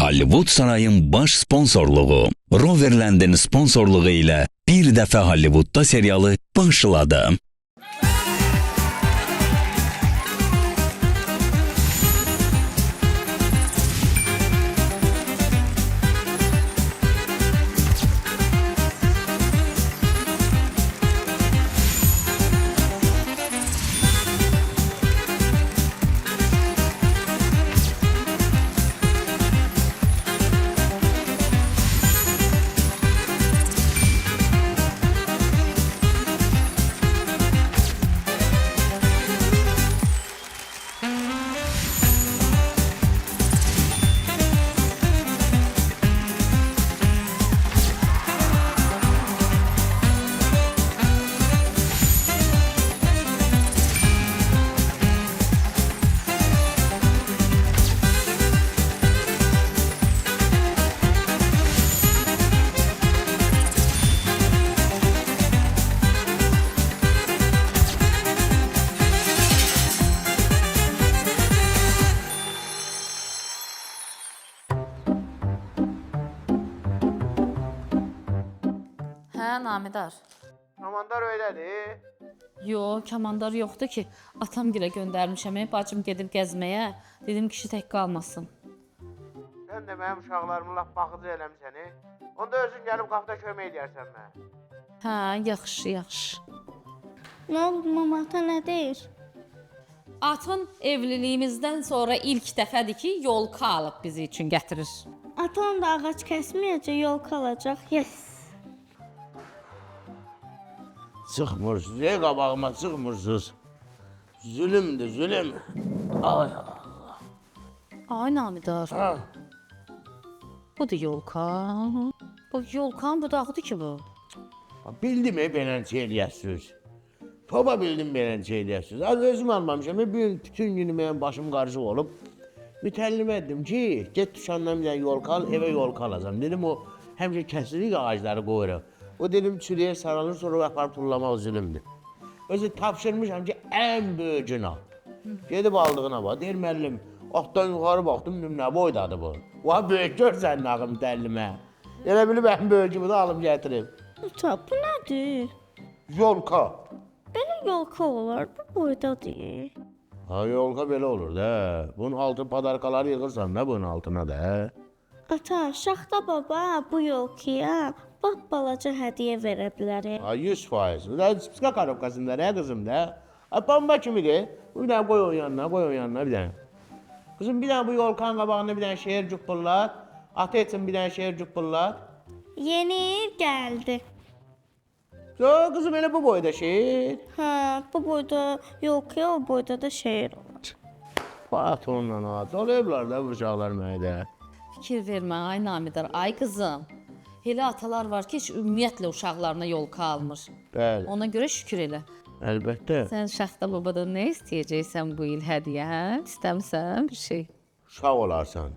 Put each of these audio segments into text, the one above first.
Hollywood Sarayın baş sponsorluğu, Roverland'in sponsorluğu ile Bir Dəfə Hollywoodda serialı başladı. Namidar. Kamandar öylədir. Yo, kamandar yoxdur ki. Atam gilə göndərmişəm, bacım gedib gəzməyə. Dedim kişi tək qalmasın. Sən də mənim uşaqlarımın laf baxıcı eləmişsən. Onda özün gəlib qapıda kömək edərsən mənə. Hə, yaxşı, yaxşı. Nə oldu, mama, ata nə deyir? Atın evliliyimizdən sonra ilk dəfədir ki, yolka alıb bizi üçün gətirir. Atan da ağac kəsməyəcək, yol qalacaq. Yes. Çıxmırsınız, qabağıma çıxmırsınız. Zülümdür, zülüm. Ay Allah. Ay Namidar. Ha. Bu da yolka. Bu yolkanın budağıdır ki bu. Bildim beləncə eləyəsiniz. Topa bildim beləncə eləyəsiniz. Az özüm almamışam, bütün günü mənim başım qarışıq olub. Mütəllim etdim ki, get düşandan bir dənə yolka al, evə yolka alacam. Dedim o həmişə kəsirik ağacları qoyuram. O dedim çürüyə saralır, sonra aparıb tullamaq zülümdür. Özü tapşırmışam ki, ən böyücünü al. Gedib aldığına bax, deyir müəllim, altdan yuxarı baxdım, nə boydadır bu? Oha, böyük görsən nağım təllimə. Elə bilib ən böyücümü də alıb gətirib. Ata, bu nədir? Yolka. Belə yolka olar, bu boydadır. Ha, yolka belə olur da. Bunun altı padarkaları yığırsan da bunun altına da. Ata, Şaxta baba bu yolkaya bax balaca hədiyyə verə bilər. Ha, 100%. Da spika karobkasında nə qızım da? Ha, bomba kimidir? Bir dənə qoy onun yanına, qoy onun yanına bir dənə. Kızım bir dənə bu yolkanın qabağında bir dənə şeir cüqqullar. Ata etsin bir dənə şeir cüqqullar. Yeni gəldi. Yo, kızım elə bu boyda şeir. Hə, bu boyda yolkaya, o boyda da şeir olar. Bax onunla at. Olayıblar da bu uşaqlar mənə də. Fikir vermə, ay Namidar, ay qızım. Elə atalar var ki, heç ümumiyyətlə uşaqlarına yolka almır. Bəli, Ona görə şükür elə. əlbəttə. Sən Şaxta babadan nə istəyəcəksən bu il hədiyyə, hə? İstəmirsən bir şey? Uşaq olarsan.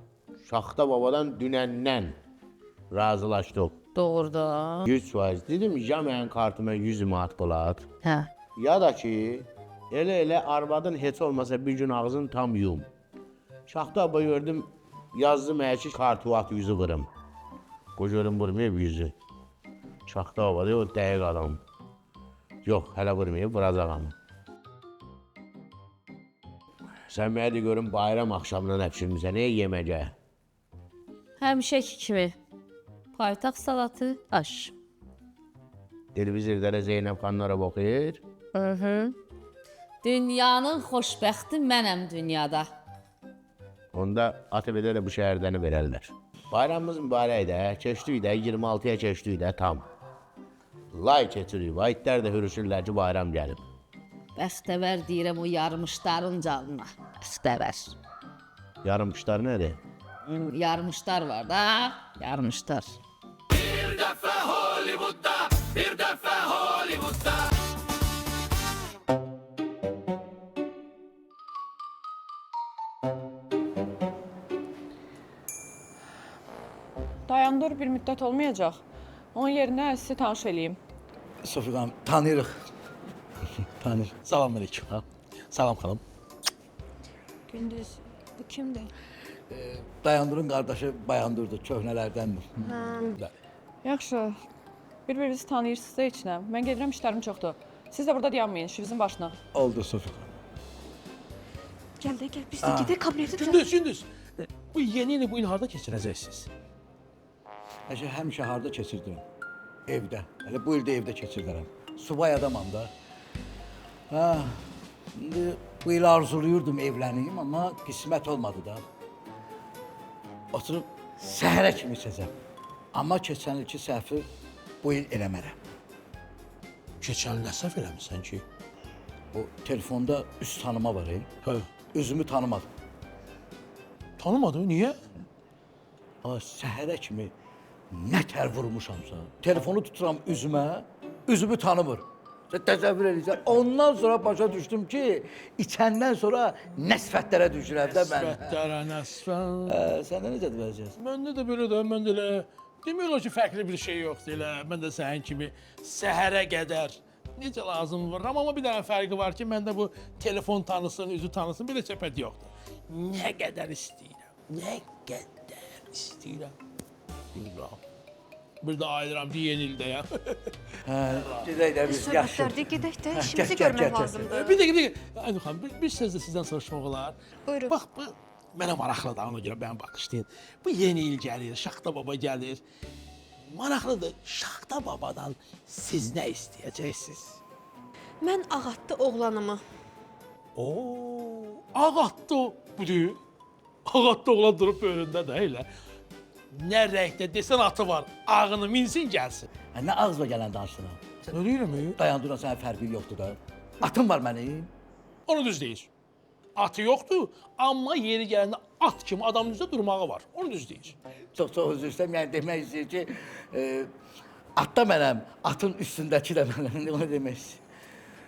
Şaxta babadan dünəndən razılaşdıq. Doğrudan. 100%. Dedim ya mənim kartıma 100 manat bulat. Hə. Ya da ki, elə arvadın heç olmasa bir gün ağzını tam yum. Şaxta baba gördüm, yazdım ki kartı at 100'ü vırım. Qocuğum vurmayıb 100'ü. Şaxta baba deyir, o dəqiq adam. Yox, hələ vurmayıb, vuracağam. Sən mənə de görüm bayram axşamından əpşirmişsən, nə yeməyə? Həmişəki kimi. Paytaxt salatı, aş. Televizorda da Zeynəb xanımlara baxır. Dünyanın xoşbəxti mənəm dünyada. Onda ATV-də də bu şəhərdəni verərlər. Bayramımız mübarəkdir, keçdik də, 26-ya keçdik də tam. Lay keçirik, vahidlər də hürüşürlər ki, bayram gəlib. Bəxtəvər deyirəm o yarmışların canına. Bəxtəvər. Yarımqışlar nədir? Yarmışlar var da, yarmışlar. Bir dəfə Hollywoodda, bir dəfə Hollywoodda. Dayandır bir müddət olmayacaq. Onun yerinə sizi tanış eləyim. Sofiq xanım, tanıyırıq. Tanıyır. Salam aleyküm. Salam xanım. Gündüz, bu kimdir? Dayandırın qardaşı Bayandurdur, köhnələrdəndir. Yaxşı. Bir-birinizi tanıyırsınız da içinə. Mən gedirəm, işlərim çoxdur. Siz də burada dayanmayın, işinizin başına. Oldu Sofiq. Gəl də gəl biz də gedək kabinetə. Gündüz. Bu yeni ili bu il harda keçirəcəksiniz? Həmişə harda keçirdirəm? Evdə. Hələ bu ildə evdə keçirdirəm. Subay adamam da. Ha, indi bu il arzuluyurdum evləneyim, amma qismət olmadı da. Oturub səhərə kimi içəcəm. Amma keçən ilki səhvi bu il eləmərəm. Keçən nə səhv eləmisən ki? O telefonda üst tanıma var, Hə. Özümü tanımadım. Tanımadın, niyə? Amma səhərə kimi nə tər vurmuşamsa, telefonu tuturam üzümə, üzümü tanımır. Sən təsəvvür edirsən. Ondan sonra başa düşdüm ki, içəndən sonra nə sifətlərə düşürəm də mən. Sifətlərə nəsfən. Səndə necə vəziyyət? Məndə də belə də, mən də elə. Demək olar ki, fərqli bir şey yoxdur elə. Mən də sənin kimi səhərə qədər necə lazım vururam. Amma bir dənə fərqi var ki, məndə bu telefon tanısın, üzü tanısın, belə söhbət yoxdur. Nə qədər istəyirəm. Bilmirəm. Bir də ayıram bir yeni ildə ya. Gedək də biz yaxşı. Söhbətlərdə gedək də Hə, işimizi gəl, görmək gəl, gəl. lazımdır. Bir dəqiqə. Aynur xanım, bir söz də sizdən soruşmaq olar. Buyurun. Bax, bu mənə maraqlıdır, ona görə mən baxışlayın. Bu yeni il gəlir, Şaxta baba gəlir. Maraqlıdır, Şaxta babadan siz nə istəyəcəksiniz? Mən ağatdı oğlanımı. Oo, ağatdı budur. Ağatdı oğlan durub böyründə də elə. Nə rəngdə desən atı var, ağını minsin gəlsin. Nə ağzına gələn danışsınam. Nə deyirəm? Dayandıran sənin fərqin yoxdur da. Atım var mənim. Onu düz deyir. Atı yoxdur, amma yeri gələndə at kimi adamın üzrə durmağı var. Onu düz deyir. Çox üzr istəyirəm. Yəni demək istəyir ki, at da mənəm, atın üstündəki də mənəm. Onu demək istəyir.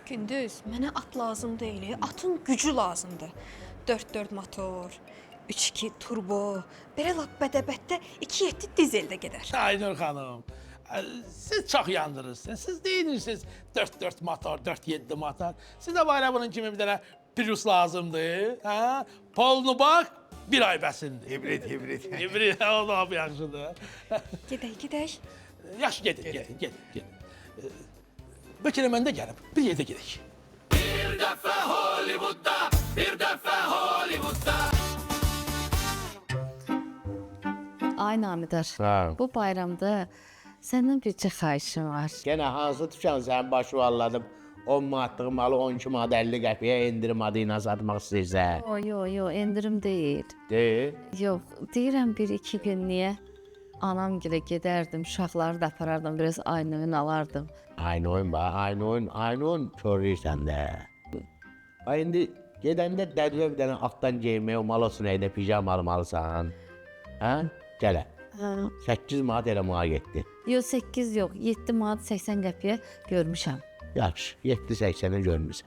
Gündüz, mənə at lazım deyil, atın gücü lazımdır. 4-4 motor, 3-2 turbo, belə lap bədəbətdə 2-7 dizeldə gedər. Aynur xanım, siz çox yandırırsınız. Siz deyirsiniz 4-4 motor, 4-7 motor. Sizə var ya bunun kimi bir dənə Prius lazımdır. Hə? Polnu bax, bir ay bəsindir. Hibrit. Hibrit, o da yaxşıdır. Gedək. Yaxşı, gedin. Bəlkə də mən də gəlib, bir yerdə gedək. Bir dəfə Hollywoodda, bir dəfə Hollywoodda. Ay Namidar, Hə. bu bayramda səndən bircə xahişim var. Gene hansı tükan sənin başı valladım. 10 manatlıq malı 12 manat 50 qəpiyə endirim adı ilə satmaq istəyirsən. Yo, endirim deyil. Deyil. Yox, deyirəm 1-2 günlüyə anam gilə gedərdim, uşaqları da aparardım, biraz aynı alardım. Aynı oyun bax, aynı oyun körürsən də. Ay indi gedəndə dədvə bir dənə altdan geyinmək, o mal olsun eydə pijama almalısan. Hə? Gələ. 8 manat elə mənə getdi. Yox, 8 yox, 7 manat 80 qəpiyə görmüşəm. Yaxşı, 7-80-i görmüsən.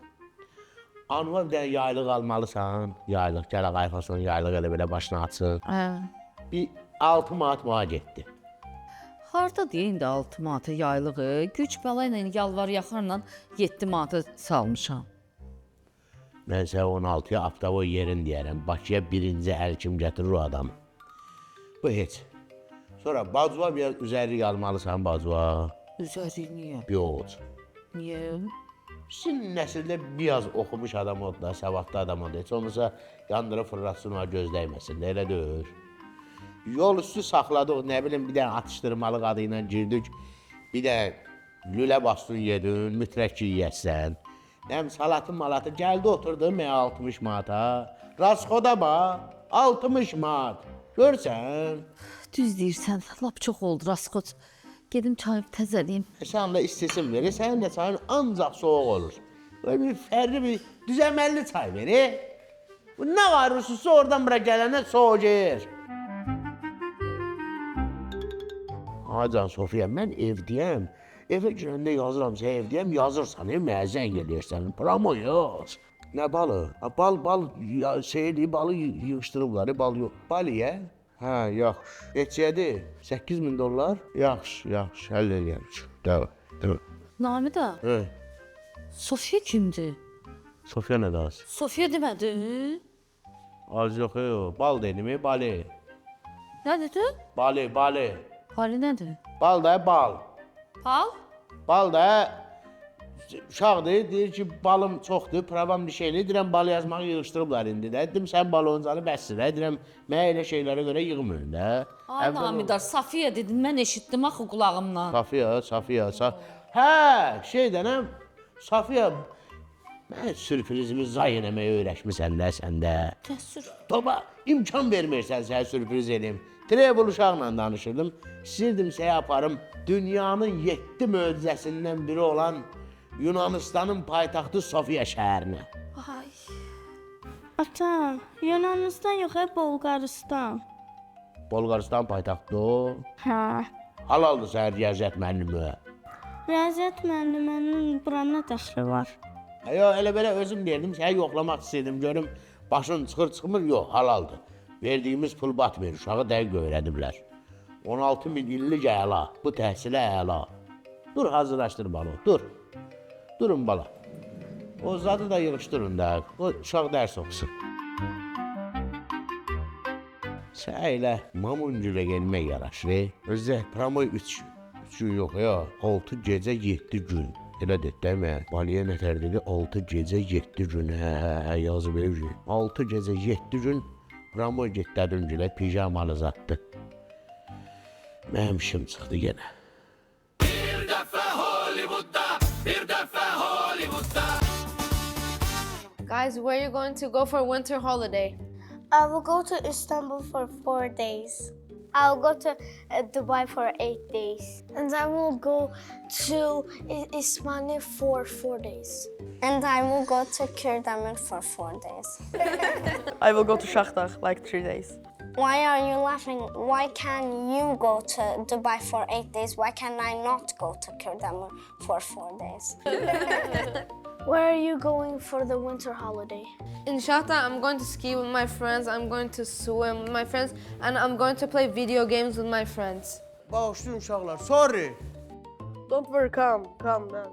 Anva bir dənə yaylıq almalısan. Yaylıq, gələ qayfason, yaylıq elə belə başına atsın. Bir 6 manat mənə getdi. Harda deyə indi 6 manatı yaylığı, güc bəla ilə yalvar yaxarla 7 manatı salmışam. Mən sənə 16-ya Aptavoy yerin deyərəm. Bakıya birinci əl kim gətirir o adam. Bu heç. Sonra bacuva bir üzərlik almalısan bacuva. Üzəri niyə? Yox. Niyə? Sizin nəsildə biraz oxumuş adam oldu da, savadlı adam oldu. Heç olmasa yandırıb fırlatsın, ona göz dəyməsin də, elə deyir. Yol üstü saxladıq, nə bilim, bir dənə atışdırmalı adı ilə girdik. Bir dənə lülə bastın yedin, mütləq ki yiyəsən. Nəm salatın malatı gəldi oturdu mənə 60 manata. Raskoda bax, 60 manat. Görsən? Düz deyirsən, lap çox oldu raskot. Gedim çayıb təzəliyim. Sən də istisin verir, sənin də çayın ancaq soğuk olur. Böyle bir fərli bir düzəməlli çay verir. Bu nə varırsa oradan bura gələnə soğuyur. Acan Sofiya, mən evdəyəm. Evə girəndə yazıram, sən evdəyəm, yazırsan, mənə zəng edirsən. Promo yox. Nə balı? Bal, şeyli, balı yığışdırıblar, bal yox. Bal ye? Hə, yaxşı. Neçədir? 8000 dollar? Yaxşı, həll eləyərik. Dəvə. Namida, Sofiya kimdir? Sofiya nə daha? Sofiya demədi? Az yox, yox. Bal dedim, bali. Nə dedi? Bali, bali. Pali nədir? Bal da bal. Pal? Bal da uşaqdır, deyir ki, balım çoxdur, provam bir şeyli. Deyirəm, bal yazmağı yığışdırıblar indi də. Dedim, sən baloncanı bəsdir də. Deyirəm, mən elə şeylərə görə yığmıyorum da. Ay Namidar, Safiyə dedin, mən eşitdim axı qulağımla. Safiyə. Hə, şeydənəm, Safiyə, mən sürprizimi zay eləməyə öyrəşmisən də sən də. Təəssüf. Baba, imkan vermirsən sənə sürpriz eləyim. Treble uşaqla danışırdım. İstəyirdim sənə aparım dünyanın 7 möcüzəsindən biri olan Yunanistanın paytaxtı Sofiya şəhərinə. Ay. Ata, Yunanistan yox, Bolqarıstan. Bolqarıstan paytaxtı o. Hə. Halaldır sənə riyaziyyat müəllimi. Riyaziyyat müəllimənin bura nə dəxli var? Yo, elə belə özüm verdim, səni yoxlamaq istədim, görüm başın çıxır-çıxmır, yox, halaldır. Verdiyimiz pul batmır, uşağı dəqiq öyrədiblər. 16 min illik əla, bu təhsilə əla. Dur, hazırlaşdır balo, dur. Durun bala. O zadı da yığışdırın da, o uşaq dərs oxusun. Sən elə mamunculə gelmək yaraşır, özdə promoy 3 gün yox ya, 6 gecə 7 gün. Elə dedi, dəymə, baliyə nətər dedi, 6 gecə 7 gün, hə, yazıb evci. 6 gecə 7 gün, promoy getdədin gülə, pijamalı zatdı. Mənim işim çıxdı yenə. Bir dəfə Hollywoodda, bir dəfə Hollywoodda. Guys, where are you going to go for winter holiday? I will go to Istanbul for 4 days. I'll go to Dubai for 8 days. And I will go to Ismani for 4 days. And I will go to Kırdemir for 4 days. I will go to Shakhtar like 3 days. Why are you laughing? Why can you go to Dubai for 8 days? Why can I not go to Kırdemir for 4 days? Where are you going for the winter holiday? In Shakhtar, I'm going to ski with my friends, I'm going to swim with my friends, and I'm going to play video games with my friends. Bağışlayın uşaqlar, sorry. Don't worry, come man.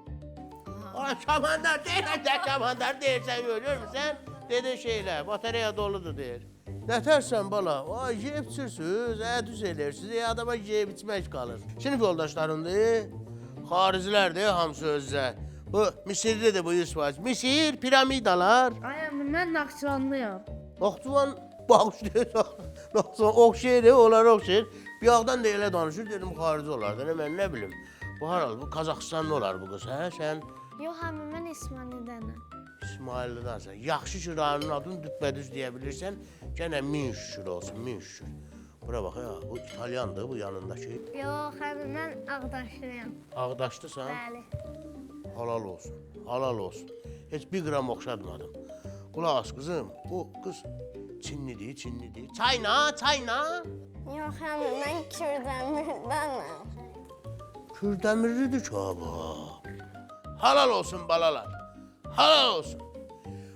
Ay, kamandar deyirsən, kamandar deyirsən, görür müsən? Dedi şeylə, batareya doludur deyir. Nətərsən bala, ay, yeyib içirsiniz, düz eləyirsiniz, adama yeyib içmək qalır. Sinif yoldaşlarındır, xaricilərdir, hamısı özdə. Bu, Misirlidir bu 100%. Misir, piramidalar. Ay əmi, mən Naxçıvanlıyam. Naxçıvan bağışlayır, Naxçıvan oxşayır, onlar oxşayır. Bir yağdan da elə danışır, dedim xarici olardı, mən nə bilim. Bu haral, bu Qazaxıstanlı olar bu qız, hə, sən? Yox əmi, mən İsmailidənəm. İsmaillidansan. Yaxşı ki, rayonun adını düpbədüz deyə bilirsən, gənə min şükür olsun, min şükür. Bura bax, ya, bu İtalyandır, bu yanındakı. Yox əmi, mən Ağdaşlıyam. Ağdaşlısan? Bəli. Halal olsun, halal olsun. Heç bir qram oxşadmadım. Qulaq as qızım, bu qız Çinlidir, Çinlidir. Çayna, çayna. Yox əmi, mən Kırdemir'dənəm. Kürdəmirlidir ki, bu. Halal olsun balalar, halal olsun.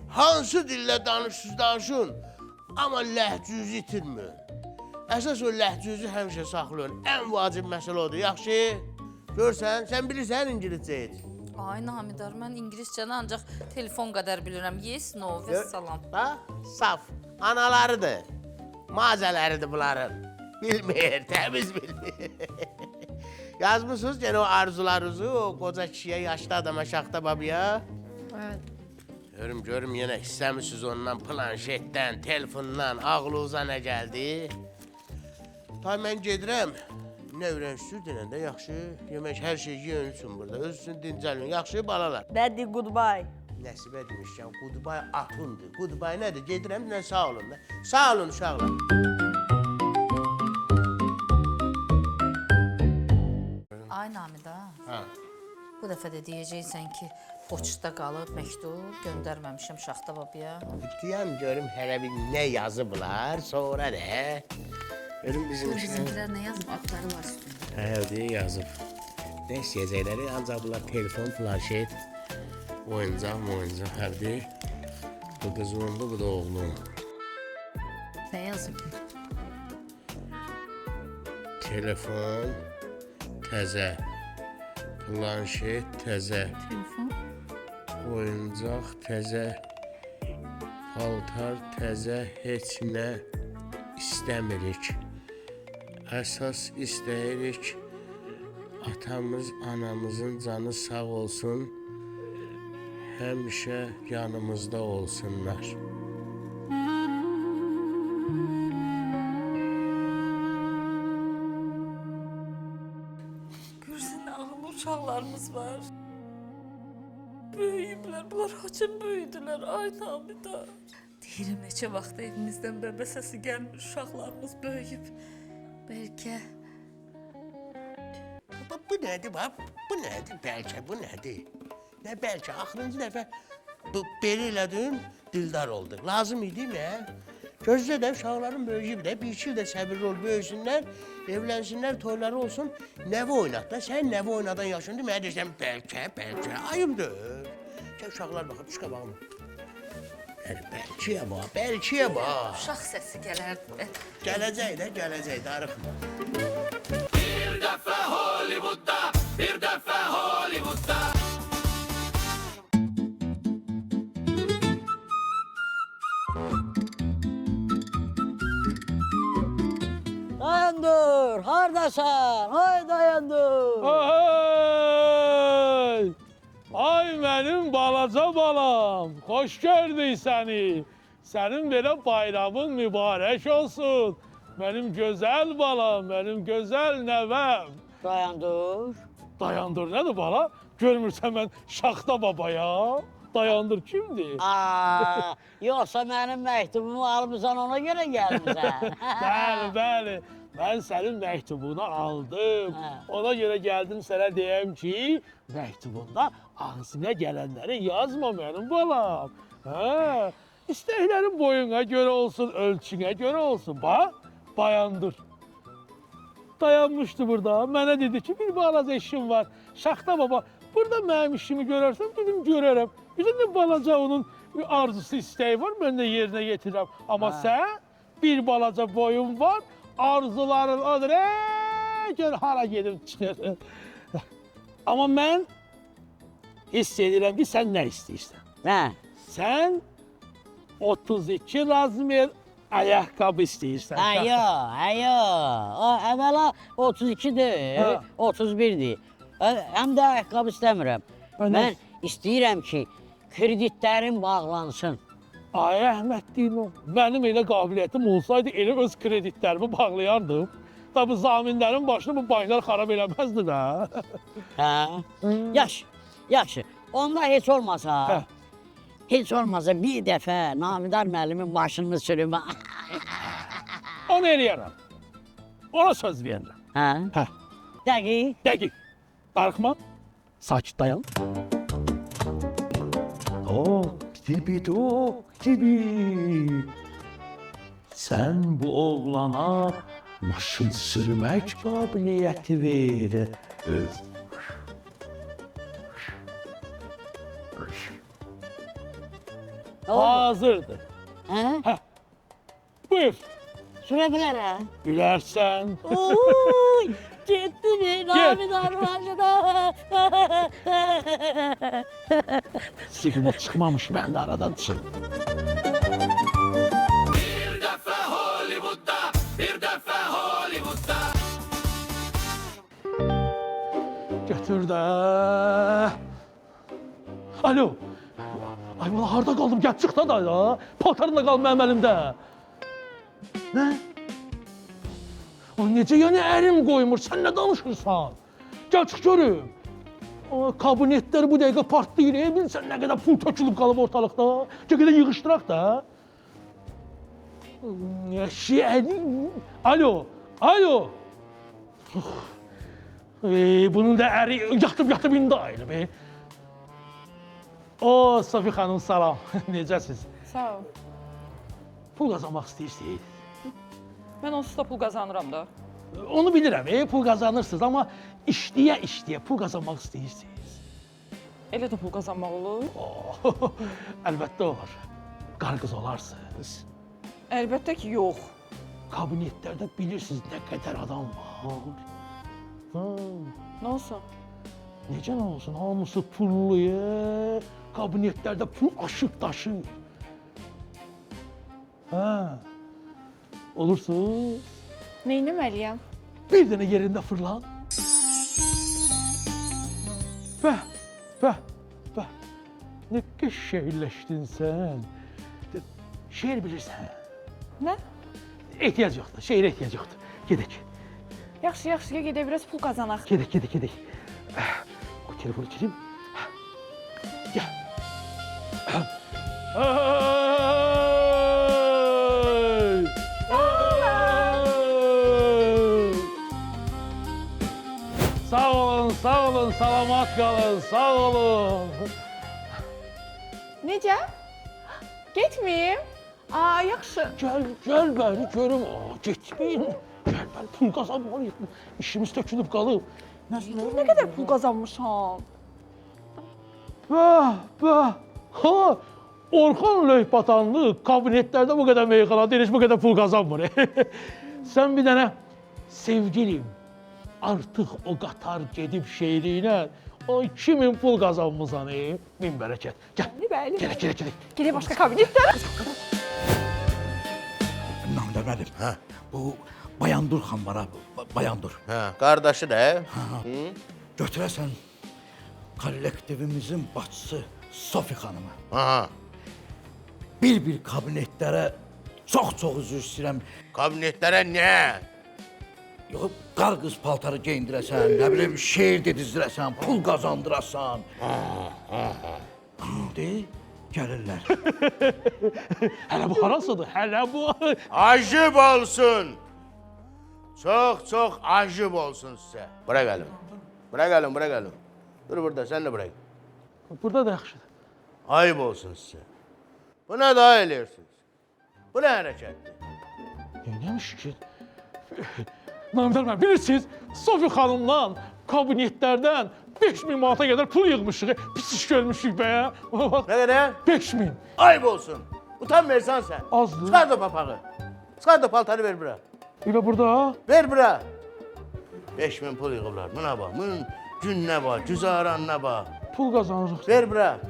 Hansı dillə danışsız danışın, amma ləhcüzü itirməyin. Əsas o ləhcüzü həmişə saxlayın. Ən vacib məsələ odur, yaxşı? Görsən, sən bilirsən İngiliscə et. Ay Namidar, mən ingiliscəni ancaq telefon qədər bilirəm. Yes, no və salam. Ha? Saf, analarıdır, mazələridir bunların. Bilmir, təmiz bilmir. Yazmışsınız gene o arzularınızı o koca kişiye, yaşlı adama, Şaxta babaya. Evet. Görüm yine istemişsiniz ondan planşetten, telefondan, ağlınıza ne geldi? Tabii ben gedirəm, ne öyrənsiniz denəndə yaxşı, yemək hər şey yiyin üçün burada, öz üçün dincəlin, yaxşı balalar. Daddy, goodbye. Nəsibə demişkən, goodbye atındır, goodbye nədir, gedirəm, nə sağ olun da. Sağ olun uşaqlar. Ay Namida, Ha. bu dəfə də deyəcəksən ki, poçtda qalıb məktub göndərməmişəm Şaxta babaya. Deyəm görüm hələ bir nə yazıblar, sonra da. Görüm bizim Bizimkilər nə yazıb, adları var üstündə. Hə, deyə yazıb. Nə istəyəcəkləri, ancaq bunlar telefon, planşet, oyuncaq, hərdir. Bu qızımdır, bu da oğlum. Nə yazıb? Telefon, təzə, planşet, təzə, Telefon. oyuncaq, təzə, paltar təzə heç nə istəmirik. Əsas istəyirik atamız, anamızın canı sağ olsun, həmişə yanımızda olsunlar. Görsən ağıllı uşaqlarımız var. Böyüyüblər, bunlar haçın böyüdülər, ay Namidar. Deyirəm, neçə vaxt evimizdən bəbə səsi gəlmir, uşaqlarımız böyüyüb. Bəlkə... Bu nədir, bax? Bu nədir, bəlkə, bu nədir? Nə bəlkə, axırıncı dəfə bu beli elədin, dildar oldu. Lazım idi mi, gözlə də uşaqların böyüyüb də, bir iki il də səbirli ol, böyüsünlər, evlənsinlər, toyları olsun, nəvi oynat da. Sən nəvi oynadan yaşındır, mənə deyirsən, bəlkə, ayıbdır. Gəl uşaqlar baxıb, çıqa baxım. Bəlkiyə bax, bəlkiyə bax. Uşaq səsi gələrdi. Gələcək də, darıxma. Bir dəfə Hollywoodda, bir dəfə Hollywoodda. Dayandır, hardasan? Ay dayandır. Ay! Ay mənim balaca balam, xoş gördük səni. Sənin belə bayramın mübarək olsun. Mənim gözəl balam, mənim gözəl nəvəm. Dayandır. Dayandır nədir bala? Görmürsən mən Şaxta babaya? Dayandır kimdir? Yoxsa mənim məktubumu almısan, ona görə gəlmirsən. Bəli. Mən sənin məktubunu aldım. Ona görə gəldim sənə deyəm ki, məktubunda ağzına gələnləri yazma mənim balam. İstəklərin boyuna görə olsun, ölçünə görə olsun. Bax, bayandır. Dayanmışdı burada. Mənə dedi ki, bir balaca işim var. Şaxta baba, burada mənim işimi görərsən, dedim görərəm. Bir də balaca onun arzusu, istəyi var, mən də yerinə yetirəm. Amma sən bir balaca boyun var, arzuların odur, gör hara gedib çıxır. Amma mən hiss edirəm ki, sən nə istəyirsən? Nə? Sən 32 razmer ayaqqabı istəyirsən. Yox. Əvvəla 32-dir, 31-dir. Həm də ayaqqabı istəmirəm. Mən istəyirəm ki, kreditlərim bağlansın. Ay Əhməddin, mənim elə qabiliyyətim olsaydı, elə öz kreditlərimi bağlayardım. Tabi zaminlərin başını bu banklar xarab eləməzdi də. Yaxşı. Onda heç olmasa bir dəfə Namidar müəllimin başını sürümə. Onu eləyərəm. Ona söz verirəm. Dəqiq. Darıxma. Sakit dayan. Tibi. Sən bu oğlana maşın sürmək qabiliyyəti ver. Hazırdır. Buyur. Sürə bilərəm. Bilərsən. Getdi mi? Namidar başına. Siqnal çıxmamış, mən də aradan çıxım. Bir dəfə Hollywoodda, bir dəfə Hollywoodda. Götür də. Alo. Ay valla harda qaldım? Gəl çıx da ya. Paltarın da qaldı mənim əlimdə. Nə? Necə yəni ərim qoymur? Sən nə danışırsan? Gəl çıx görüm. Kabinetlər bu dəqiqə partlayır. Bilsən nə qədər pul tökülüb qalıb ortalıqda. Gəl qədər yığışdıraq da. Alo. Bunun da əri yatıb indi ayrı be. Sofi xanım, salam. Necəsiz? Sağ ol. Pul qazanmaq istəyirsiniz? Mən onsuz da pul qazanıram da. Onu bilirəm, pul qazanırsınız, amma işləyə pul qazanmaq istəyirsiniz. Elə də pul qazanmaq olur? Əlbəttə olur. Qar qız olarsınız. Əlbəttə ki, yox. Kabinetlərdə bilirsiniz nə qədər adam var. Nə olsun? Necə nə olsun? Hamısı pulluyur. Kabinetlərdə pul aşıb daşır. Ha. Olursuz. Neynəməliyəm? Bir dənə yerində fırlan. Bəh, bəh, bəh. Nə qəşəngləşdin sən. Şeir bilirsən. Nə? Ehtiyac yoxdur, şeirə ehtiyac yoxdur. Gedək. Yaxşı, yaxşı, gedək biraz pul qazanaq. Gedək, gedək, gedək. O telefonu çelim. Gəl. Ay! Ay! Sağ olun, salamat qalın, sağ olun. Necə? Getməyim? Aa, yaxşı. Gəl bəri görüm. Getməyin. Gəl bəri, pul qazanmalıyıq. İşimiz tökülüb qalıb. Nə qədər pul qazanmışam? Bəh, bəh. Ha, Orxan Löybatanlı kabinetlərdə bu qədər meyxana heç bu qədər pul qazanmır. Sən bir dənə sevgilim, artıq o qatar gedib şeiriylə o 2000 pul qazanmısan, min bərəkət. Gəl, Bəli, gedək, gedək, gedək. Gedək başqa kabinetlərə. Namdar müəllim, bu Bayandur xan var ha, Bayandur. Hə, qardaşı da. Götürəsən kollektivimizin başçısı Sofi xanımı. Aha. Bir kabinetlərə çox üzr istəyirəm. Kabinetlərə nə? Yox, qar qız paltarı geyindirəsən, nə bilim şeir dedizdirəsən, pul qazandırasan. De, gəlirlər. Hələ bu harasıdır, hələ bu. Acib olsun. Çox acib olsun sizə. Bura gəlin. Bura gəlin, bura gəlin. Dur burada, sən də bura gəl. Burada da yaxşıdır. Ayıb olsun sizə. Bu nə daha eləyirsiniz? Bu nə hərəkətdir? Neyləmiş ki? Namdar müəllim, bilirsiniz, Sofi xanımdan kabinetlərdən 5000 manata qədər pul yığmışıq. Pis iş görmüşük be. Nə qədər? 5000. Ayıb olsun. Utanmırsan sən. Azdır. Çıxar da papağı. Çıxar da paltarı ver bura. Elə burada. Ver bura. 5000 pul yığıblar. Buna bax. Bunun gününə bax, güzaranına bax. Pul qazanırıq. Ver bura.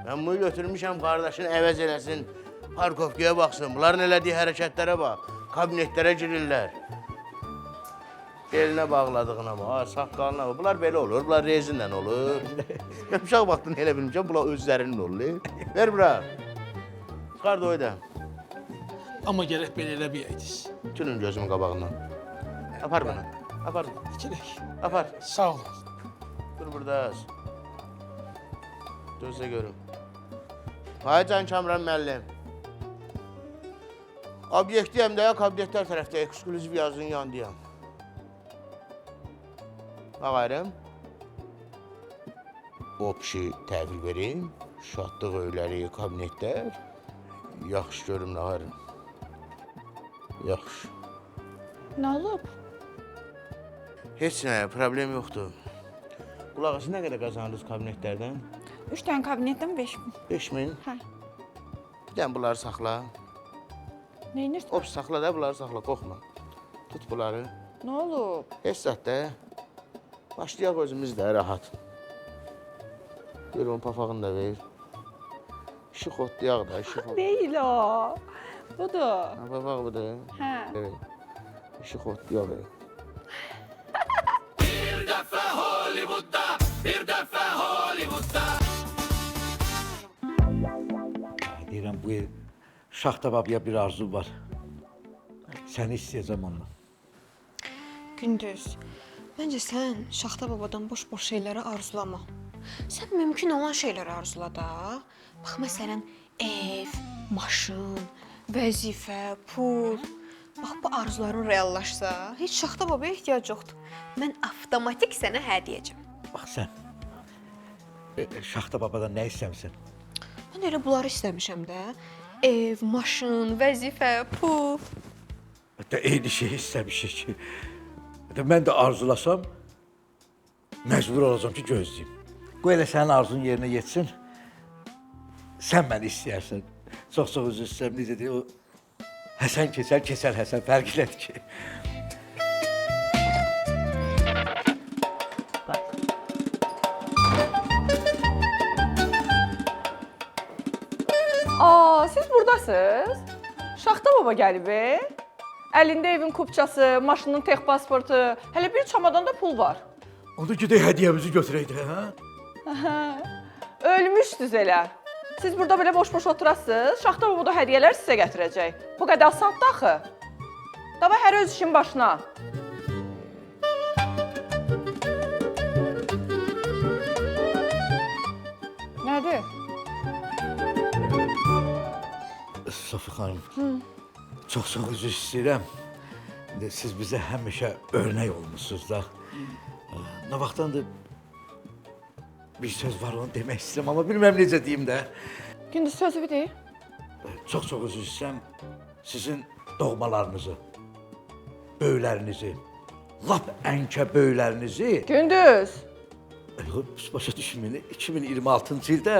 Mən bunu götürmüşəm, qardaşın əvəz eləsin, parkovkaya baxsın. Bunların elədiyi hərəkətlərə bax, kabinetlərə girirlər. Belinə bağladığına bax, saqqalına bax. Bunlar belə olur, bunlar rezinlə olur. Mən uşaq vaxtını elə bilmişəm, bunlar özlərinin olur. Ver bura. Çıxar da o da. Amma gərək belə elə biləydiz. Tünün gözümün qabağından. Apar bunu, apar. Gedək. Apar. Sağ olun. Dur burada. Gözlə görüm. Haycan Kamran müəllim. Obyektiyəm də, kabinetlər tərəfdə ekskluziv yazının yanındayam. Ağayrım. O pişi təhvil verim. Şadlıq öyləri, kabinetlər. Yaxşı görüm, ağayrım. Yaxşı. Nə olub? Heç nə, problem yoxdur. Qulaq asın, nə qədər qazanırdınız kabinetlərdən? 3 dənə kabinetdən 5000. 5000? Hə. Bir dənə bunları saxla. Neynirsən? Hop, saxla da, bunları saxla, qorxma. Tut bunları. Nə olub? Heç zat da. Başlayaq özümüz də, rahat. Gör onun papağını da ver. İşıq otlayaq da, işıq otlayaq. Deyil o. Budur. Papaq bu da. Hə. Evet. İşıq otlayaq. Bir dəfə Hollywoodda, bir dəfə Hollywoodda. Deyirəm, bu il Şaxta babaya bir arzum var. Səni istəyəcəm ondan. Gündüz, məncə sən Şaxta babadan boş-boş şeyləri arzulama. Sən mümkün olan şeyləri arzula da. Bax, məsələn, ev, maşın, vəzifə, pul. Bax, bu arzuların reallaşsa, heç Şaxta babaya ehtiyac yoxdur. Mən avtomatik sənə hədiyyəcəm. Bax sən, Şaxta babadan nə istəmirsən? Mən elə bunları istəmişəm də. Ev, maşın, vəzifə, pul. Hətta eyni şey istəmişik ki. Hətta mən də arzulasam, məcbur olacam ki, gözləyim. Qoy elə sənin arzun yerinə yetsin. Sən məni istəyərsən. Çox-çox üzr istəyirəm, necə deyir, o Həsən keçər, keçər Həsən, fərq elədir ki. Aa, siz buradasınız? baba gəlib. Əlində evin kupçası, maşının tex pasportu, hələ bir çamadan da pul var. Onda gedək hədiyyəmizi götürək də, hə? Ölmüşdünüz elə. Siz burada belə boş-boş oturasınız, Şaxta baba da hədiyyələr sizə gətirəcək. Bu qədər asandır axı. Davay hər öz işin başına. Nədir? Sofi xanım, çox üzr istəyirəm. Siz bizə həmişə örnək olmuşsunuz da. Nə vaxtdandır bir söz var onu demək istəyirəm, amma bilməm necə deyim də. Gündüz sözü bir deyil. Çox üzr istəyirəm sizin doğmalarınızı, böyüklərinizi, lap ənkə böyüklərinizi. Gündüz! Başa düşməyin, 2026-cı ildə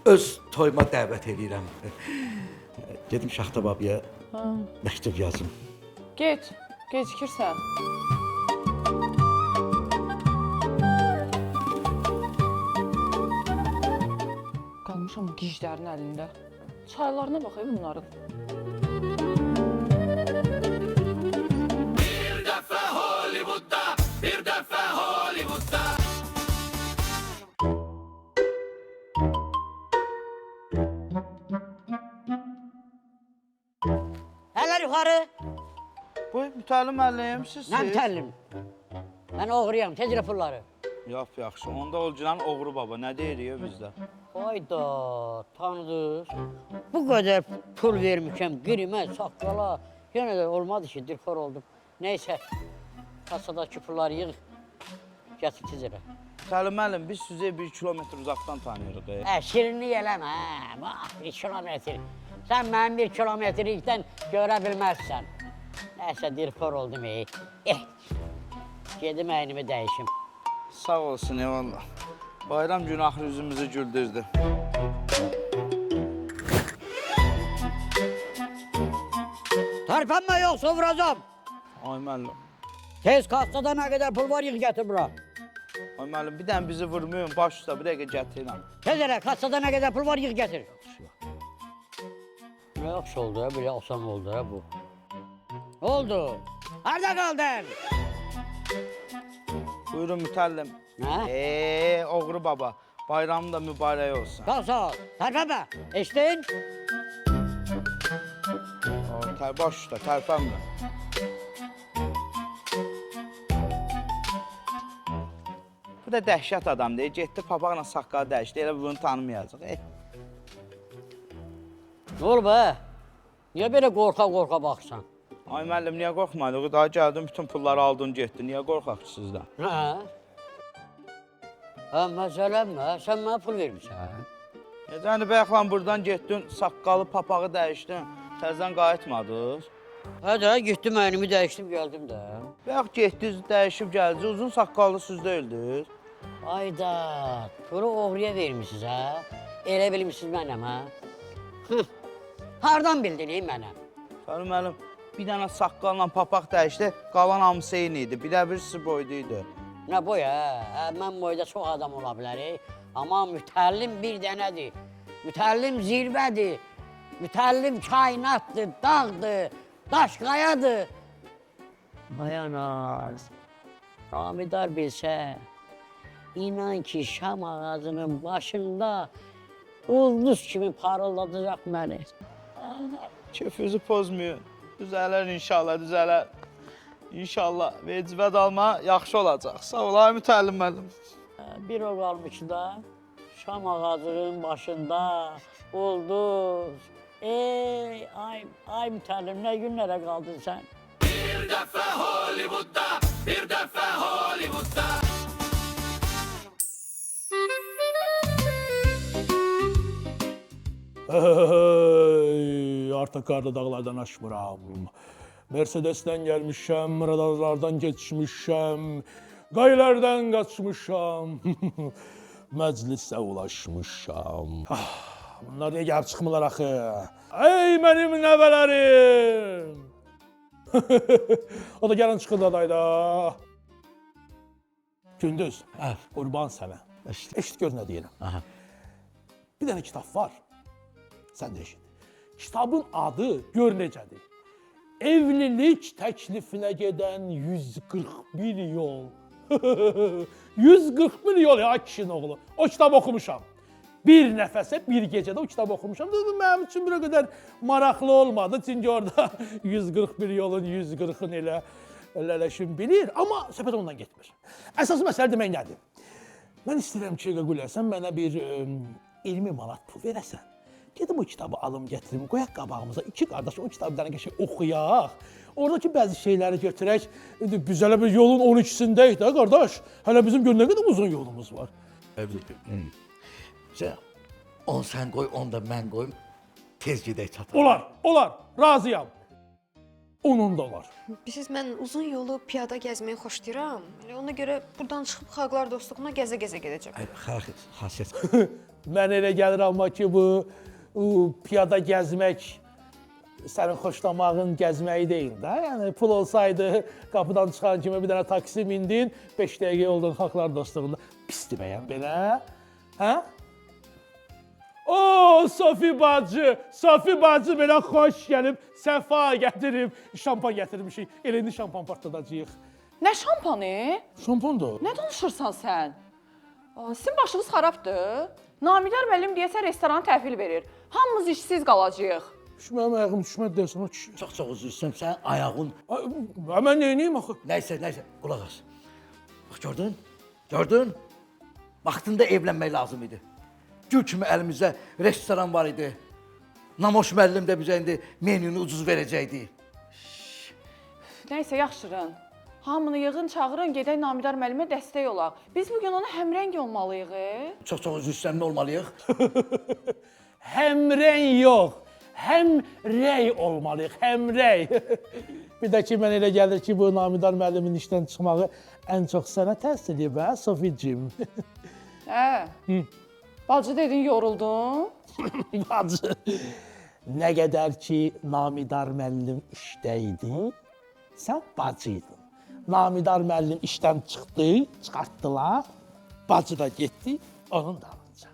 öz toyuma dəvət edirəm. Gedim Şaxta babaya məktub yazım. Get, gecikirsən. Qalmışam giclərin əlində. Çaylarına baxayım bunların. Bir dəfə Hollywoodda, bir dəfə Hollywoodda. Hələ yuxarı. Buyur, mütəllim müəllim, sizsiniz? Nə mütəllim? Mən oğruyam, tezrə pulları. Yox, yaxşı. Onda olculan oğru baba, nə deyirik bizdə? Hayda, tanıdınız. Bu qədər pul vermişəm, qrimə, saqqala. Yenə də olmadı ki, dilxor oldum. Neysə, kasadakı pulları yığ, gətir tezrə. Mütəllim müəllim, biz sizi 1 kilometr uzaqdan tanıyırıq. Şirinlik eləmə, bax, 1 kilometr. Sən mənim 1 kilometrlikdən görə bilməzsən. Nəysə, dilxor oldum, gedim əynimi dəyişim. Sağ olsun, eyvallah. Bayram günü axır üzümüzü güldürdü. Tərpənmə yoxsa vuracam. Ay müəllim. Tez kassada nə qədər pul var, yığ gətir bura. Ay müəllim, bir dənə bizi vurmayın, baş üstə bir dəqiqə gətirirəm. Tez elə, kassada nə qədər pul var, yığ gətir. Nə yaxşı oldu, belə asan oldu bu. Oldu. Harada qaldın? Buyurun mütəllim. Nə? Oğru baba, bayramın da mübarək olsun. Sağ ol, tərpənmə. Eşdin? Baş üstə, tərpənmə. Bu da dəhşət adamdır. Getdi papaqla saqqalı dəyişdi, elə bunu tanımayacaq. Nə olub, hə? Niyə belə qorxa-qorxa baxsan? Ay müəllim, niyə qorxmadıq? Daha gəldin, bütün pulları aldın, getdin. Niyə qorxaq ki sizdən? Hə, məsələnmə, sən mənə pul vermişsən. Yəni, bəyəxlan buradan getdin, saqqalı, papağı dəyişdin, təzdən qayıtmadınız. Hə də, getdim, əynimi dəyişdim, gəldim də. Bəyək getdiniz, dəyişib gəldiniz, uzun saqqallı siz deyildiniz. Ayda, pulu oğruya vermişsiniz, hə? Elə bilmişsiniz mənəm, hə? Hardan bildin, mənəm? Fəri müəllim, bir dənə saqqalla papaq dəyişdi, qalan hamısı eyni idi, bir də birisi boyduydu. Nə boy, hə? Mən boyda çox adam ola bilərik, amma mütəllim bir dənədir. Mütəllim zirvədir, mütəllim kainatdır, dağdır, daş qayadır. Bayanaz, Ramidar bilsə, inan ki, şam ağacının başında ulduz kimi parıldadacaq məni. Keyfinizi pozmayın, düzələr inşallah, düzələr. İnşallah vecibət alma yaxşı olacaq. Sağ ol, ay mütəllim müəllim. Bir o qalmış da, şam ağacının başında ulduz. Ey, ay mütəllim, nə günlərə qaldın sən? Bir dəfə Hollywoodda, bir dəfə Hollywoodda. Artıq qarda dağlardan aşmıram. Mercedes'dən gəlmişəm, radarlardan geçmişəm, qaylərdən qaçmışam, məclisə ulaşmışam. Bunlar niyə gəlib çıxmırlar axı? Ey mənim nəvələrim! O da gəlin çıxın adayda. Gündüz, qurban sənə. Eşit gör nə deyirəm. Bir dənə kitab var, sən də eşit. Kitabın adı gör necədir. evlilik təklifinə gedən 141 yol. 141 yol ya kişinin oğlu. O kitabı oxumuşam. Bir nəfəsə, bir gecədə o kitabı oxumuşam. Dedim, mənim üçün bir o qədər maraqlı olmadı. Çünki orada 141 yolun 140'ın elə lələşim bilir. Amma söhbət ondan getmir. Əsas məsələ demək nədir? Mən istəyirəm ki, Qaqule, sən mənə bir 20 manat pul verəsən. Gedim o kitabı alım gətirim, qoyaq qabağımıza. İki qardaş o kitabı bir dənə qəşəng oxuyaq. Oradakı bəzi şeyləri götürək. Biz hələ bir yolun 12'sindəyik də qardaş. Hələ bizim gör nə qədər uzun yolumuz var. Sən 10 sən qoy, 10 da mən qoyum. Tez gedək çatar. Olar. Razıyam. Onun da olar. Bilirsiniz, mən uzun yolu piyada gəzməyi xoşlayıram. Elə ona görə buradan çıxıb xalqlar dostluğuna gəzə-gəzə gedəcəm. Xasiyyət. Mən elə gəlir amma ki, bu piyada gəzmək sənin xoşlamağın gəzməyi deyil də. Yəni pul olsaydı, qapıdan çıxan kimi bir dənə taksi mindin, 5 dəqiqə yoldun xalqlar dostluğunda. Pis deməyəm belə. Hə? O, Sofi bacı belə xoş gəlib, səfa gətirib, şampan gətirmişik. Elə indi şampan partladacağıq. Nə şampanı? Şampandır. Nə danışırsan sən? Sizin başınız xarabdır. Namidar müəllim deyəsə restoranı təhvil verir. Hamımız işsiz qalacağıq. Mənim ayağım düşmədi deyəsən o kişi. Çox üzr istəyirəm, sənin ayağın... Mən neyniyim axı? Nəysə, qulaq as. Bax, gördün? Vaxtında evlənmək lazım idi. Gül kimi əlimizdə restoran var idi. Namoş müəllim də bizə indi menünü ucuz verəcəkdi. Nəysə, yaxşırın. Hamını yığın, çağırın, gedək Namidar müəllimə dəstək olaq. Biz bugün ona həmrəng olmalıyıq. Çox üzr istəyirəm, nə olmalıyıq? Həmrəng yox, həmrəy olmalıyıq, həmrəy. Bir də ki, mən elə gəlir ki, bu Namidar müəllimin işdən çıxmağı ən çox sənə təsir edib, hə, Soficim? Bacı dedin, yoruldun? Bacı, nə qədər ki, Namidar müəllim işdə idi, sən bacı idin. Namidar müəllim işdən çıxdı, çıxartdılar, bacı da getdi, onun dalınca.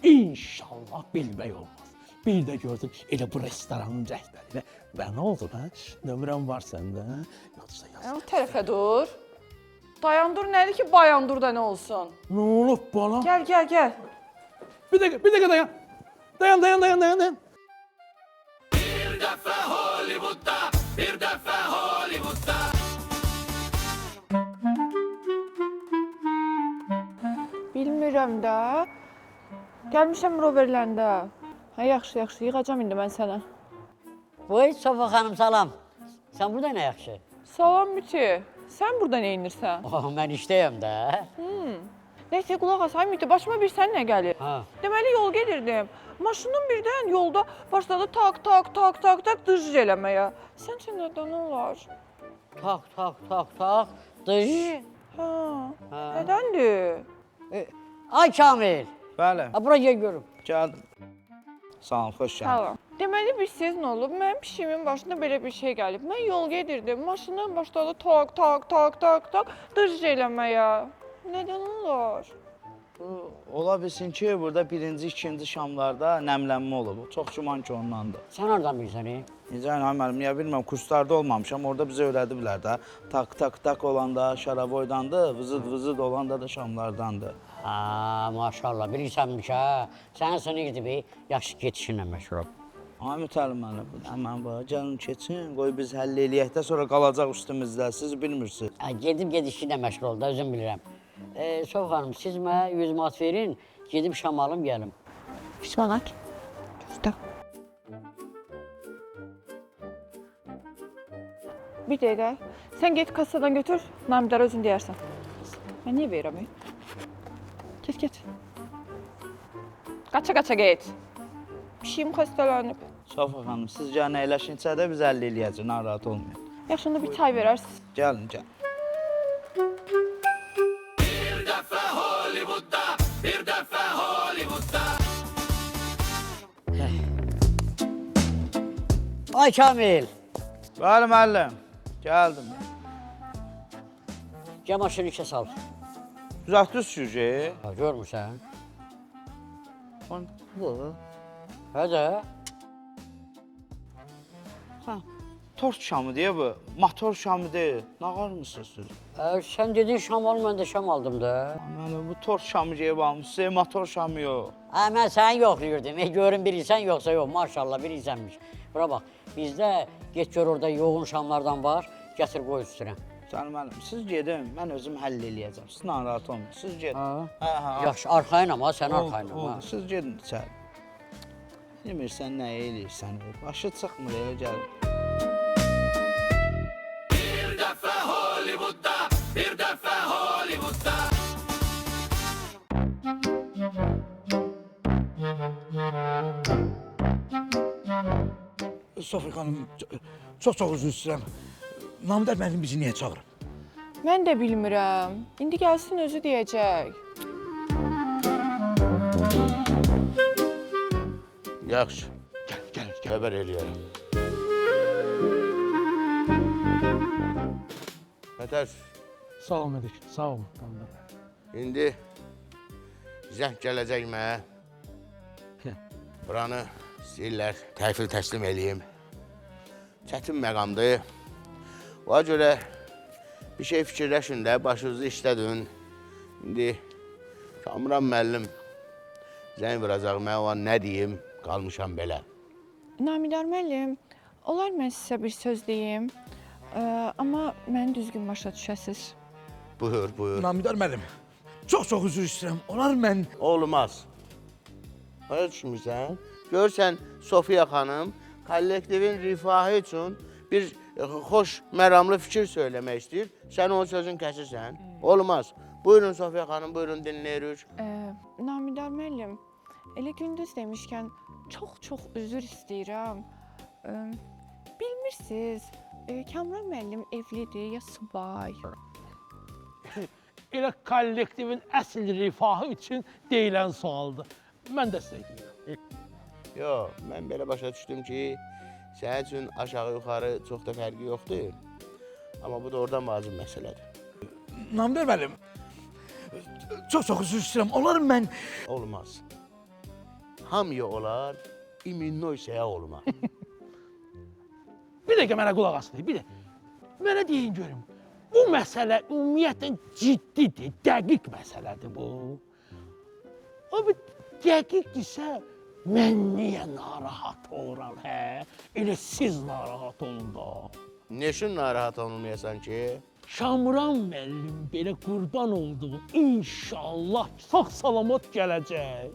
İnşallah bilmək olmaz. Bir də gördüm, elə bu restoranın rəhbərinə. Və nə oldu, hə? Nömrəm var səndə, hə? Yoxsa yaz. O tərəfə dur. Dayandur nədir ki, bayandur da nə olsun? Nə olub bana? Gəl. Bir dəqiqə dayan. Dayan. Bir dəfə Hollywoodda, bir dəfə Hollywoodda. Bilmirəm də. Gəlmişəm Roverləndə. Hə, yaxşı, yığacam indi mən sənə. Vay Sofa xanım, salam. Sən burada nə yaxşı? Salam Müti. Sən burada nə inirsən? Mən işdəyəm də. Nəysə, qulaq as, ay Müti, başıma bir sən nə gəlir? Deməli, yol gedirdim. Maşının birdən yolda başladı tak dırj eləməyə. Səncə nədən olar? Tak, dırj. Nədəndir? Ay Kamil. Bəli. Bura gəl görüm. Gəldim. Salam, xoş gəldin. Salam. Deməli, bir siz nə olub? Mənim pişiyimin başına belə bir şey gəlib. Mən yol gedirdim, maşından başladı tak dırj eləməyə. Nədən olar? Ola bilsin ki, burada birinci, ikinci şamlarda nəmlənmə olub. Çox güman ki, ondandır. Sən oradan bilirsən, Necə müəllim, niyə bilmirəm, kurslarda olmamışam, orada bizə öyrədiblər də. Tak olanda şaravoydandır, vızıd olanda da şamlardandır. Maşallah, bilirsənmiş ha. Sənin sınıq gibi yaxşı getişinlə məşhur ol. Ay mütəlim mənim, gəlin keçin, qoy biz həll eləyək də sonra qalacaq üstümüzdə, siz bilmirsiniz. Gedib gedişinlə məşhur ol da, özüm bilirəm. Sof xanım, siz mənə 100 manat verin, gedib şam alım, gəlim. 100 manat. Gözdə. Bir dəqiqə. Sən get kassadan götür, Namidara özün deyərsən. Mən niyə verirəm? Get. Qaça get. Pişiyim xəstələnib. Sofa xanım, siz gəlin əyləşincə də biz həll eləyəcək, narahat olmayın. Yaxşı, onda bir çay verərsiniz. Gəlin. Bir dəfə Hollywoodda, bir dəfə Hollywoodda. Ay Kamil. Bəli müəllim, gəldim. Gəl maşını işə sal. Düzəltdiniz ki? Görmürsən? Bu. Hə də. Ha, tort şamı deyə bu, motor şamı deyil. Nağar mısınız siz? Sən dedin şam al, mən də şam aldım da. Mənim bu tort şamı deyib almışsınız, motor şamı yox. Mən səni yoxlayırdım. Görün bilirsən yoxsa yox. Maşallah bilirsənmiş. Bura bax, bizdə get gör orada yoğun şamlardan var. Gətir qoy üstünə. Canım mənim, siz gedin, mən özüm həll eləyəcəm. Siz narahat olmayın, siz gedin. Ha. Yaxşı, arxayın ama, sən arxayın ama. Oldu, siz gedin içəri. Demirsən, nə eləyirsən? Başı çıxmır, elə gəlir. Bir dəfə Hollywoodda, bir dəfə Hollywoodda. Sofiya xanım, çox üzr istəyirəm. Namidar müəllim bizi niyə çağırıb? Mən də bilmirəm. İndi gəlsin özü deyəcək. Yaxşı, Gəl. xəbər eləyərəm. Nətər, Sağ ol Məlik, sağ ol. indi zəng gələcək mənə. Buranı istəyirlər, təhvil təslim eləyim. Çətin məqamdır. Ona görə bir şey fikirləşin də, başınızı işlədin. İndi Kamran müəllim zəng vuracaq, mən ona nə deyim, qalmışam belə. Namidar müəllim, olar mən sizə bir söz deyim. Amma məni düzgün başa düşəsiz. Buyur. Namidar müəllim, çox üzr istəyirəm. Olar mən... Olmaz. Öyle düşünmürsən? Görsən, Sofiya xanım kollektivin rifahı üçün bir xoş, məramlı fikir söyləmək istəyir. Sən onun sözünü kəsirsən. Olmaz. Buyurun Sofiya xanım, buyurun dinləyirik. Namidar müəllim, elə gündüz demişkən çox üzr istəyirəm. Bilmirsiniz, Kamran müəllim evlidir ya subay? Elə kollektivin əsl rifahı üçün deyilən sualdır. Mən də sizə deyirəm. Yox, mən belə başa düşdüm ki, sənin üçün aşağı-yuxarı çox da fərqi yoxdur. Amma bu da oradan vacib məsələdir. Namidar müəllim, çox üzr istəyirəm. Olar mən... Olmaz. Hamıya olar, iminno isəyə olmaz. Bir dəqiqə mənə qulaq asın, bir dəqiqə. Mənə deyin görüm, bu məsələ ümumiyyətlə ciddidir, dəqiq məsələdir bu. Abi, dəqiqdirsə, mən niyə narahat oluram, hə? Elə siz narahat olun da. Neşin narahat olmayasan ki? Şamran müəllim belə qurban olduğu inşallah sağ salamat gələcək.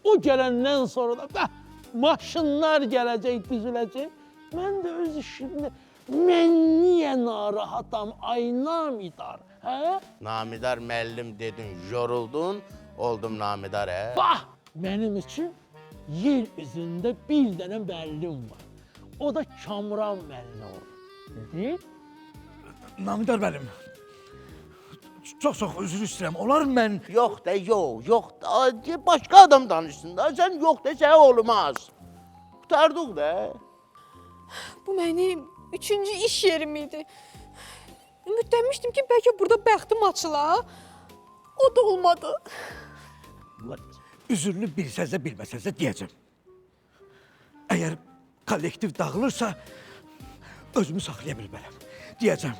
O gələndən sonra da maşınlar gələcək, düzüləcək. Mən də öz işimdə, mən niyə narahatam, ay Namidar, hə? Namidar müəllim dedin, yoruldun, oldum Namidar, hə? Bax, mənim üçün yer üzündə bir dənə müəllim var. O da Kamran müəllim olur. Değil? Namidar müəllim, çox üzr istəyirəm. Olar mən... Yox da, başqa adam danışsın da, sən yox da, sən olmaz. Qutardıq da. Bu mənim 3-cü iş yerim idi. Ümidlənmişdim ki, bəlkə burada bəxtim açılar. O da olmadı. Üzürlü bilsəz də bilməsəz də deyəcəm. Əgər kollektiv dağılırsa, özümü saxlaya bilmərəm. Deyəcəm.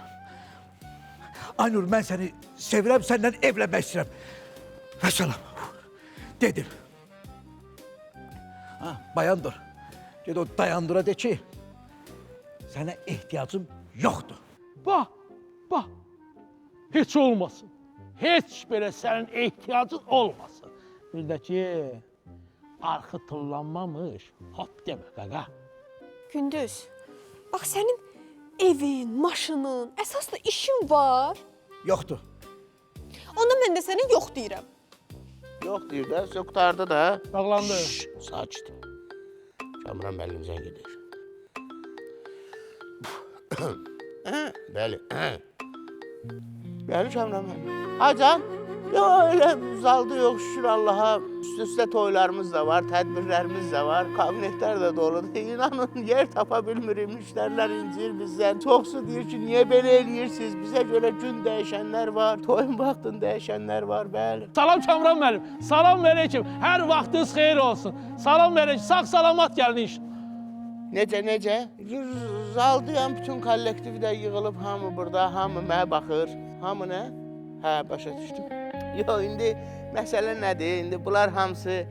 Aynur, mən səni sevirəm, səndən evlənmək istəyirəm. Vəssalam. Dedim. Bayandır. Ged o dayandıra de ki, sənə ehtiyacım yoxdur. Bax, heç olmasın. Heç belə sənin ehtiyacın olmasın. Bir də ki, arxı tullanmamış, hop demə, qaqa. Gündüz, bax sənin evin, maşının, əsas da işin var. Yoxdur. Onda mən də sənə yox deyirəm. Yox deyir də, qurtardı da. Bağlandı. Sakit. Kamran müəllim zəng edir. Bəli. Bəli Kamran müəllim. Hacan? Yox, elə zalda yox, şükür Allaha. Üst-üstə toylarımız da var, tədbirlərimiz də var, kabinetlər də doludur. İnanın, yer tapa bilmirik, müştərilər incir bizdən. Çoxsu deyir ki, niyə belə eləyirsiniz? Bizə görə gün dəyişənlər var, toyun vaxtını dəyişənlər var, bəli. Salam Kamran müəllim, salam aleyküm. Hər vaxtınız xeyir olsun. Salam aleyküm, sağ salamat gəlin iş. Necə? Zaldayam, bütün kollektiv də yığılıb, hamı burada, hamı mənə baxır. Hamı nə? Hə, başa düşdüm. Yox, indi məsələ nədir? İndi bunlar hamısı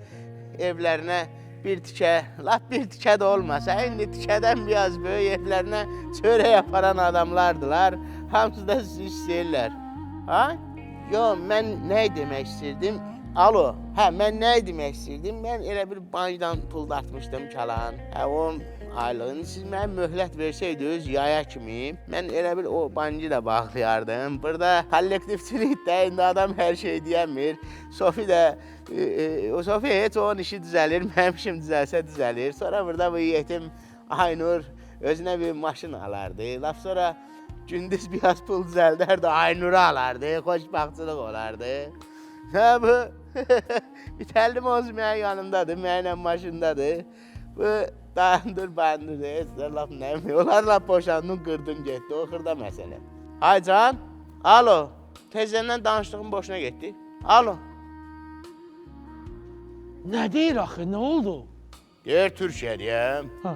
evlərinə bir tikə, lap bir tikə də olmasa, indi tikədən biraz böyük evlərinə çörək aparan adamlardılar. Hamısı da sizi istəyirlər. Ha? Yox, mən nə demək istirdim? Alo, hə, mən nə demək istirdim? Mən elə bir bankdan pul dartmışdım kalan. Hə, onun aylığını siz mənə möhlət versəydiniz yaya kimi, mən elə bir o bankı da bağlayardım. Burada kollektivçilikdə indi adam hər şey deyəmir. Sofi də, Sofi heç onun işi düzəlir, mənim işim düzəlsə düzəlir. Sonra burada bu yetim Aynur özünə bir maşın alardı. Laf sonra gündüz biraz pul düzəldərdi, Aynur'u alardı, xoşbaxtçılıq olardı. Hə, bu bitəldim olsun mənim yanımdadır, mənimlə maşındadır. Bu dayandır, heç laf nəyim, onlarla boşandım, qırdım, getdi, o xırda məsələ. Ay can, alo, tezləndən danışdığım boşuna getdi. Alo. Nə deyir axı, nə oldu? Deyir, Türkiyədəyəm. Ha.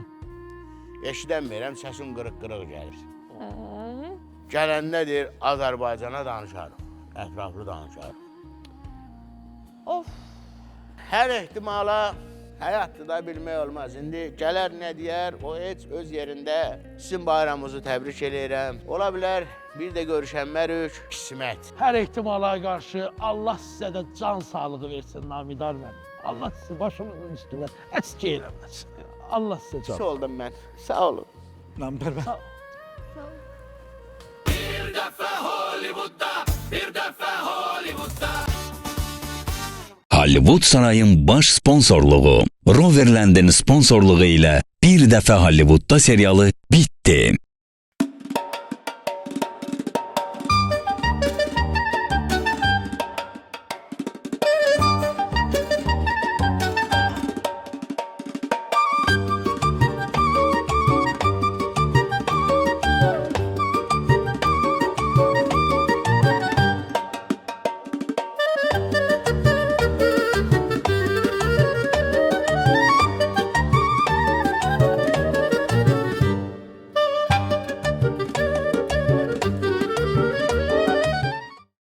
Eşidən verəm, səsim qırıq-qırıq gəlir. Gələndə deyir, Azərbaycana danışarıq, ətraflı danışarıq. Of. Hər ehtimala həyatda da bilmək olmaz. İndi gələr nə deyər, o heç öz yerində. Sizin bayramınızı təbrik eləyirəm. Ola bilər, bir də görüşənmərük, qismət. Hər ehtimala qarşı Allah sizə də can sağlığı versin, Namidar mənim. Allah sizi başımızın üstünə əski eləməsin. Allah sizə can. Sağ oldum mən, sağ olun. Namidar bəy. Bir dəfə Hollywoodda, bir dəfə Hollywoodda. Hollywood Sarayın baş sponsorluğu, Roverland'in sponsorluğu ilə Bir Dəfə Hollywoodda serialı bitdi.